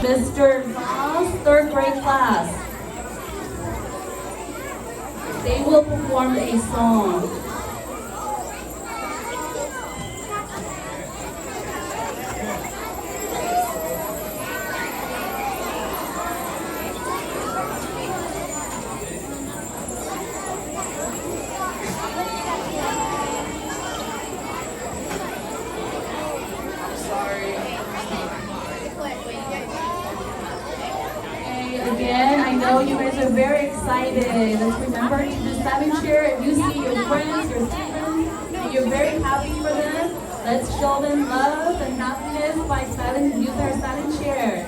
Mr. Ma's third grade class. They will perform a song. Again, I know you guys are very excited. Let's remember to do silent cheer. If you see your friends, your siblings, and you're very happy for them, let's show them love and happiness by using our silent cheer.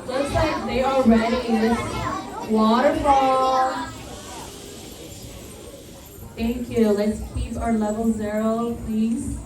Looks like they are ready. This waterfall. Thank you. Let's keep our level 0, please.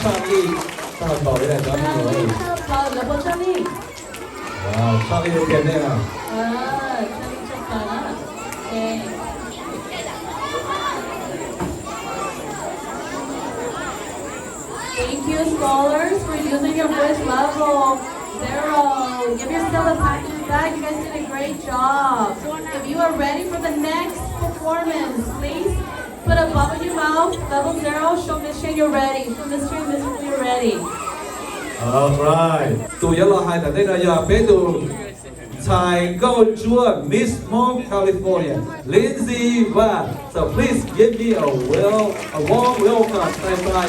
倡议大宝有点小女儿。好，老婆倡议。哇，倡议有点那样。啊，倡议这个。对。for using your voice level 0. Give yourself a pat on the back. You guys did a great job. If you are ready for the next performance, please put a bubble in your mouth. Level 0. Show Miss you're ready. Show Miss you're ready. Alright. Tụi nhớ lo hai tại đây là giờ bé tụi Thai Go Chua Miss Hmong California Lindsay Van. So please give me a warm welcome by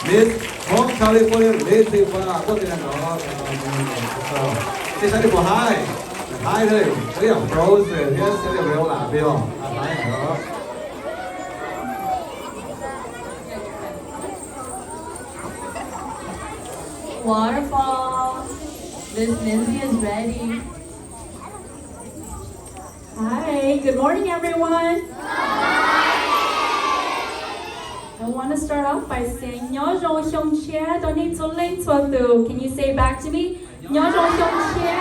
Miss Hmong California Lindsay Van. Có thể là nó thì sẽ đi của hai thôi. Cái dòng Rose thì sẽ được rêu là biết không? Hai nữa. Waterfall. Miss Lindsay is ready. Hi, good morning everyone. I want to start off by saying Nhớ rong xiong chia, don't need to link to tu. Can you say it back to me? Nhớ rong xiong chia.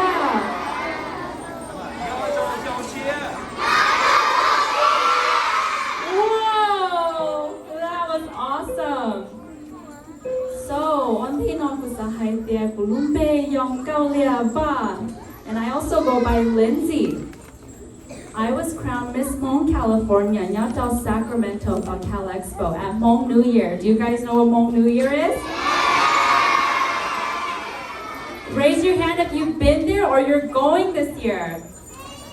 Whoa, that was awesome. So, on Pinong Kusahaitia Kulumpe Yong Kaulia Ba. And I also go by Lindsay. I was crowned Miss Hmong California, Nyatao Sacramento Cal Expo at Hmong New Year. Do you guys know what Hmong New Year is? Raise your hand if you've been there or you're going this year.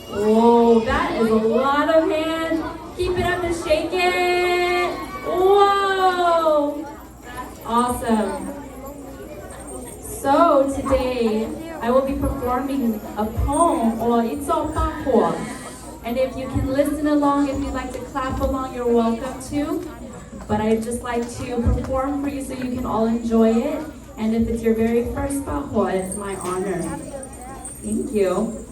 Whoa, that is a lot of hands. Keep it up and shake it. Whoa, awesome. So today, I will be performing a poem or Itso Pakwa. And if you can listen along, if you'd like to clap along, you're welcome to. But I'd just like to perform for you so you can all enjoy it. And if it's your very first Pakwa, it's my honor. Thank you.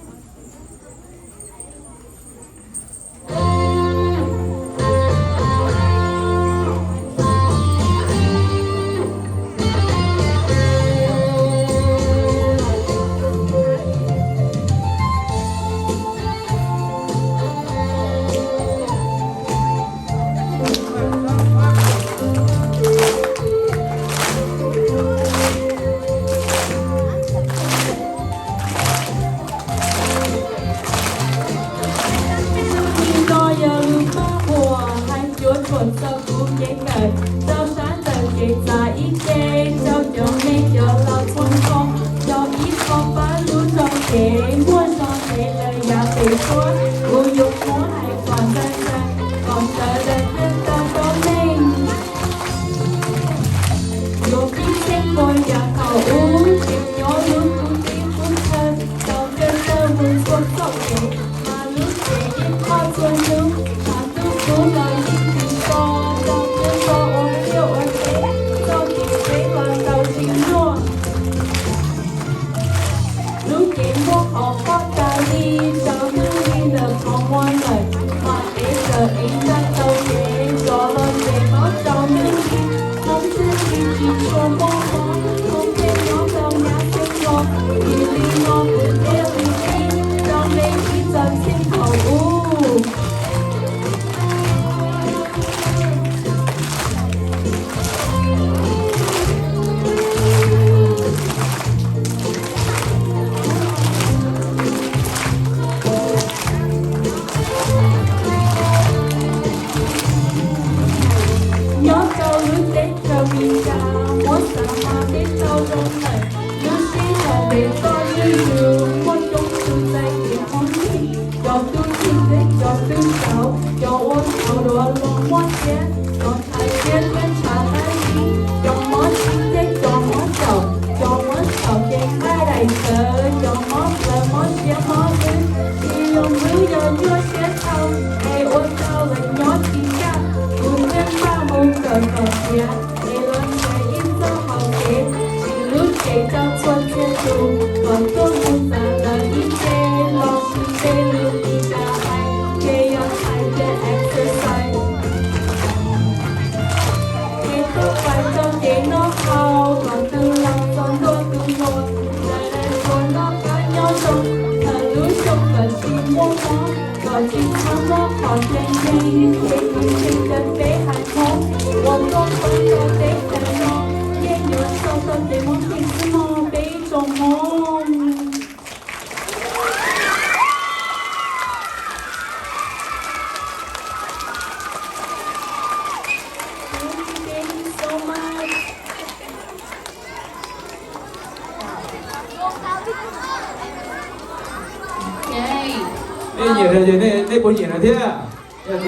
有受到雷蒙佩斯梦杯种梦。Thank you so much. Yay. 那演的那不演的天，那叫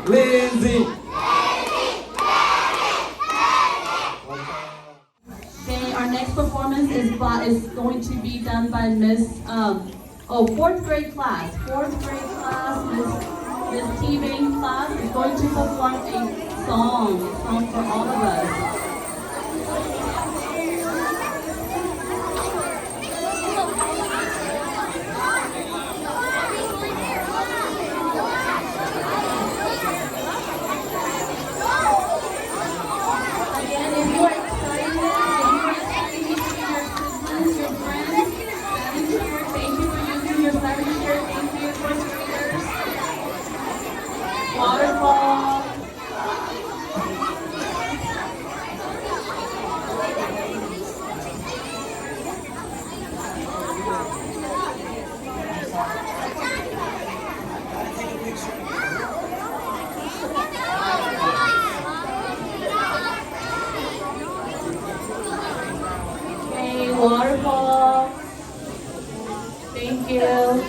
lazy。Okay, our next performance is going to be done by Miss fourth grade class. Miss T-Bane class is going to perform a song for all of us. Again, if you are excited, if you are excited to see your siblings, your friends, thank you for using your 7-chair. Thank you, first graders. Waterfall. Okay, waterfall. Thank you.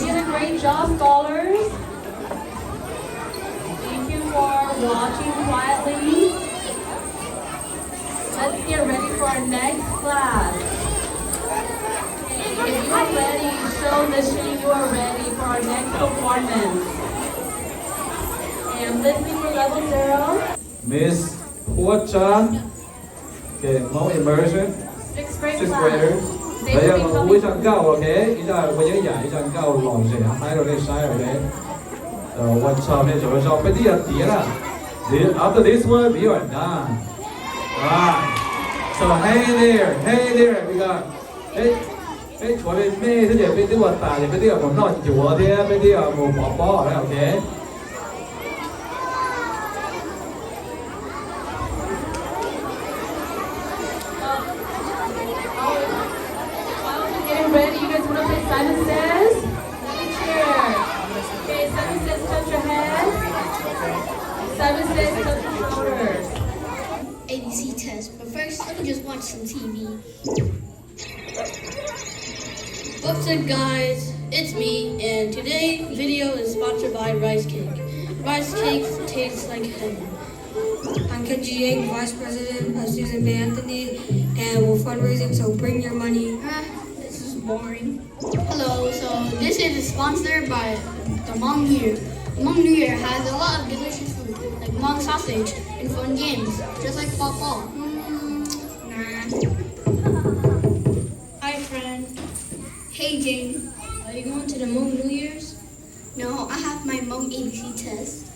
did a great job, scholars. Thank you for watching quietly. Let's get ready for our next class. Okay, if you are ready, show the Shane you are ready for our next performance. Okay, I'm listening for level 0. Miss Huacha. Okay, Hmong Immersion. Sixth grade Sixth class. graders. They Bây giờ will be mà coming. quý chân cao, ok? Ý là bây giờ giải chân cao lòng sẽ hai rồi đây sai rồi đấy. Huacha này rồi sau bây giờ tía là. After this one, we are done. Right. So hey there, we got. Hey, chỗ này mê thế giờ bây giờ vật tà thì bây giờ còn nói chùa thế, bây giờ một bỏ đấy, ok? Getting ready, you guys want to play Simon Says? Let me cheer. Okay, Simon Says touch your head. Simon Says touch your shoulders. ABC test, but first let me just watch some TV. What's up guys, it's me, and today's video is sponsored by Rice Cake. Rice Cakes taste like heaven. I'm Kenji Yang, Vice President of Susan B. Anthony, and we're fundraising, so bring your money. This is boring. Hello, so this is sponsored by the Hmong New Year. The Hmong New Year has a lot of delicious food, like Hmong sausage and fun games, just like Papa. Hi friend. Hey Jane. Are you going to the Hmong New Year's? No, I have my Hmong ABC test.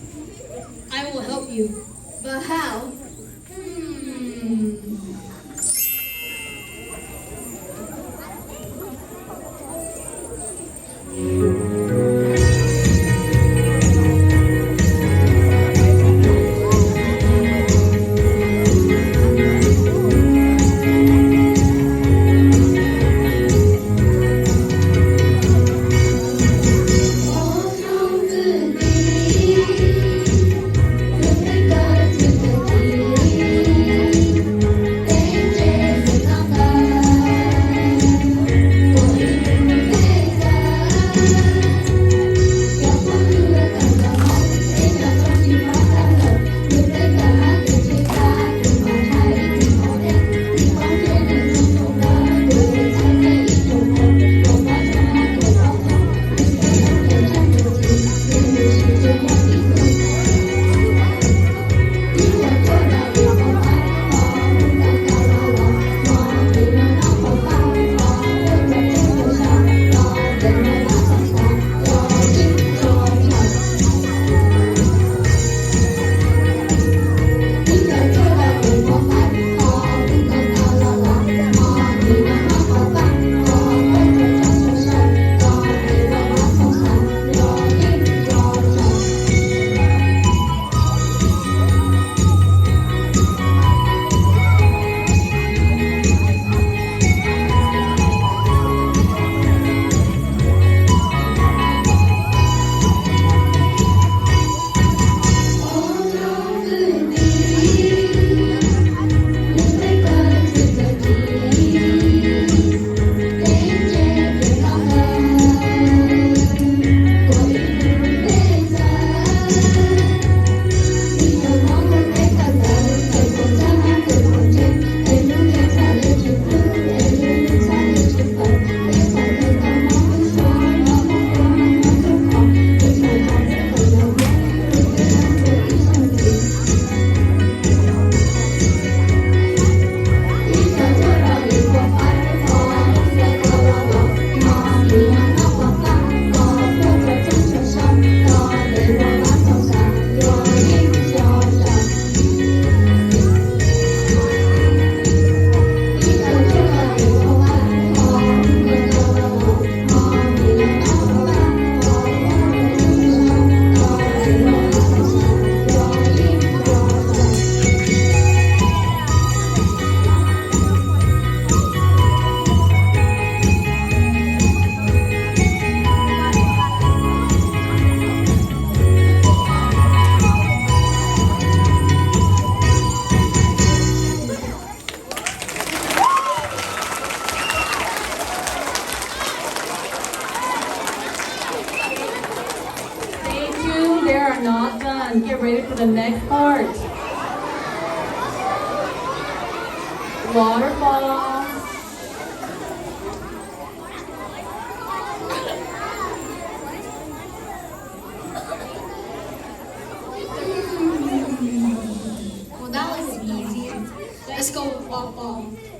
I will help you. But how? Hãy subscribe cho kênh Ghiền Mì Gõ để không bỏ lỡ are not done. Get ready for the next part. Waterfall. Well, that was easy. Let's go with Papa.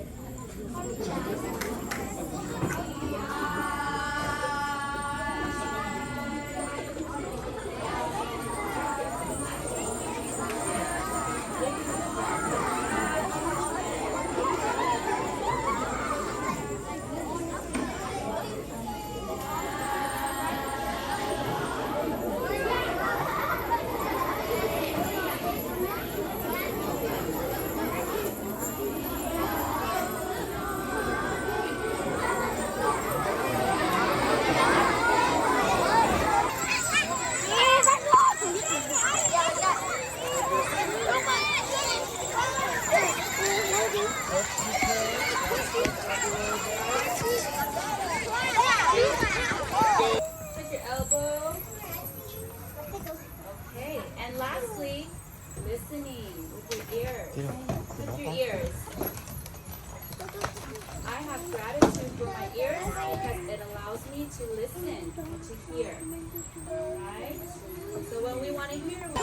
Touch your elbow. Okay, and lastly, listening with your ears. Touch your ears. I have gratitude for my ears because it allows me to listen, to hear. Right? So when we want to hear, we